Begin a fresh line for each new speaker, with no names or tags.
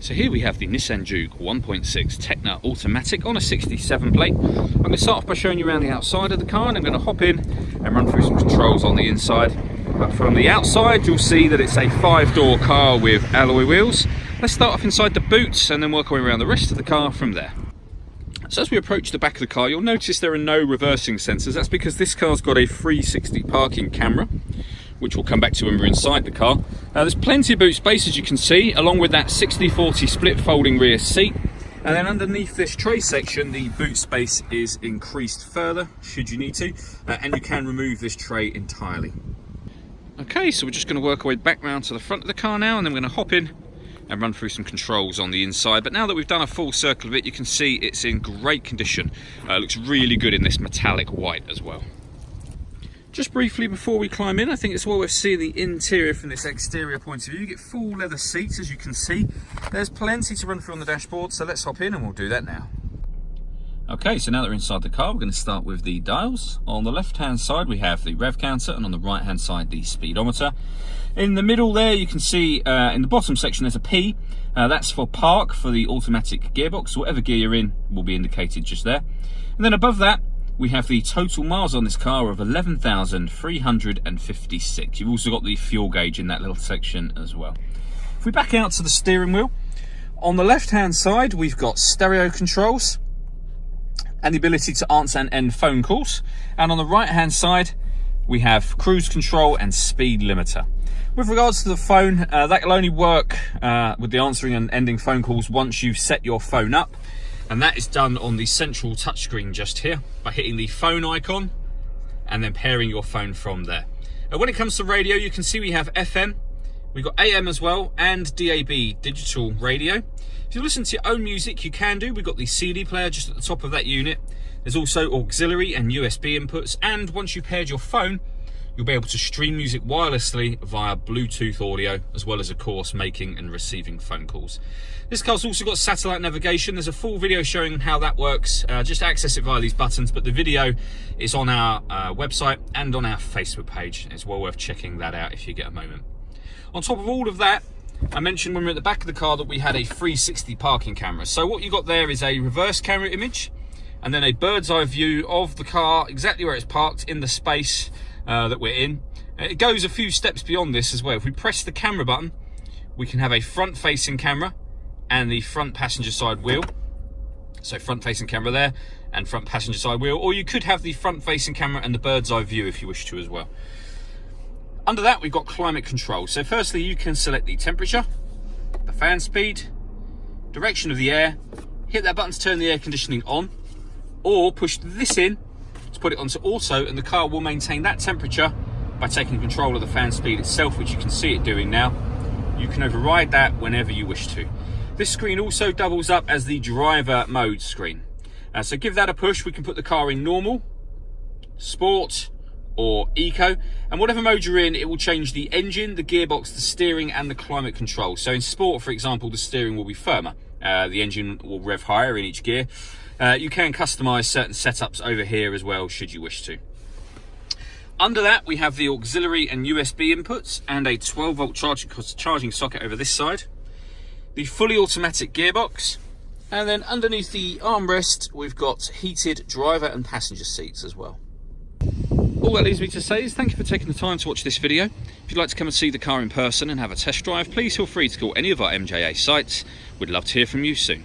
So here we have the Nissan Juke 1.6 Techna automatic on a 67 plate. I'm going to start off by showing you around the outside of the car, and I'm going to hop in and run through some controls on the inside. But from the outside you'll see that it's a 5-door car with alloy wheels. Let's start off inside the boots and then work our way around the rest of the car from there. So as we approach the back of the car, you'll notice there are no reversing sensors. That's because this car's got a 360 parking camera, which we'll come back to when we're inside the car. There's plenty of boot space, as you can see, along with that 60/40 split folding rear seat. And then underneath this tray section, the boot space is increased further, should you need to, and you can remove this tray entirely. Okay, so we're just going to work our way back round to the front of the car now, and then we're going to hop in and run through some controls on the inside. But now that we've done a full circle of it, you can see it's in great condition. It looks really good in this metallic white as well. Just briefly before we climb in, I think it's well worth seeing the interior from this exterior point of view. You get full leather seats, as you can see. There's plenty to run through on the dashboard, so let's hop in and we'll do that now. Okay, so now that we're inside the car, we're going to start with the dials. On the left-hand side, we have the rev counter, and on the right-hand side, the speedometer. In the middle there, you can see in the bottom section, there's a P. That's for park, for the automatic gearbox. So whatever gear you're in will be indicated just there. And then above that, we have the total miles on this car of 11,356. You've also got the fuel gauge in that little section as well. If we back out to the steering wheel, on the left-hand side, we've got stereo controls and the ability to answer and end phone calls. And on the right-hand side, we have cruise control and speed limiter. With regards to the phone, that will only work with the answering and ending phone calls once you've set your phone up. And that is done on the central touchscreen just here by hitting the phone icon and then pairing your phone from there. When it comes to radio, you can see we have FM, we've got AM as well, and DAB, digital radio. If you listen to your own music, you can do. We've got the CD player just at the top of that unit. There's also auxiliary and USB inputs, and once you've paired your phone, you'll be able to stream music wirelessly via Bluetooth audio, as well as, of course, making and receiving phone calls. This car's also got satellite navigation. There's a full video showing how that works. Just access it via these buttons, but the video is on our website and on our Facebook page. It's well worth checking that out if you get a moment. On top of all of that, I mentioned when we were at the back of the car that we had a 360 parking camera. So what you got there is a reverse camera image, and then a bird's eye view of the car, exactly where it's parked in the space that we're in. It goes a few steps beyond this as well. If we press the camera button, we can have a front-facing camera and the front passenger side wheel. So front-facing camera there and front passenger side wheel, or you could have the front-facing camera and the bird's eye view if you wish to as well. Under that, we've got climate control. So firstly, you can select the temperature, the fan speed, direction of the air, hit that button to turn the air conditioning on, or push this in to put it onto auto, and the car will maintain that temperature by taking control of the fan speed itself, which you can see it doing now. You can override that whenever you wish to. This screen also doubles up as the driver mode screen. So give that a push. We can put the car in normal, sport, or eco, and whatever mode you're in, it will change the engine, the gearbox, the steering, and the climate control. So in sport, for example, the steering will be firmer. The engine will rev higher in each gear. You can customize certain setups over here as well, should you wish to. Under that, we have the auxiliary and USB inputs and a 12-volt charging socket over this side. The fully automatic gearbox, and then underneath the armrest, we've got heated driver and passenger seats as well. All that leaves me to say is thank you for taking the time to watch this video. If you'd like to come and see the car in person and have a test drive, please feel free to call any of our MJA sites. We'd love to hear from you soon.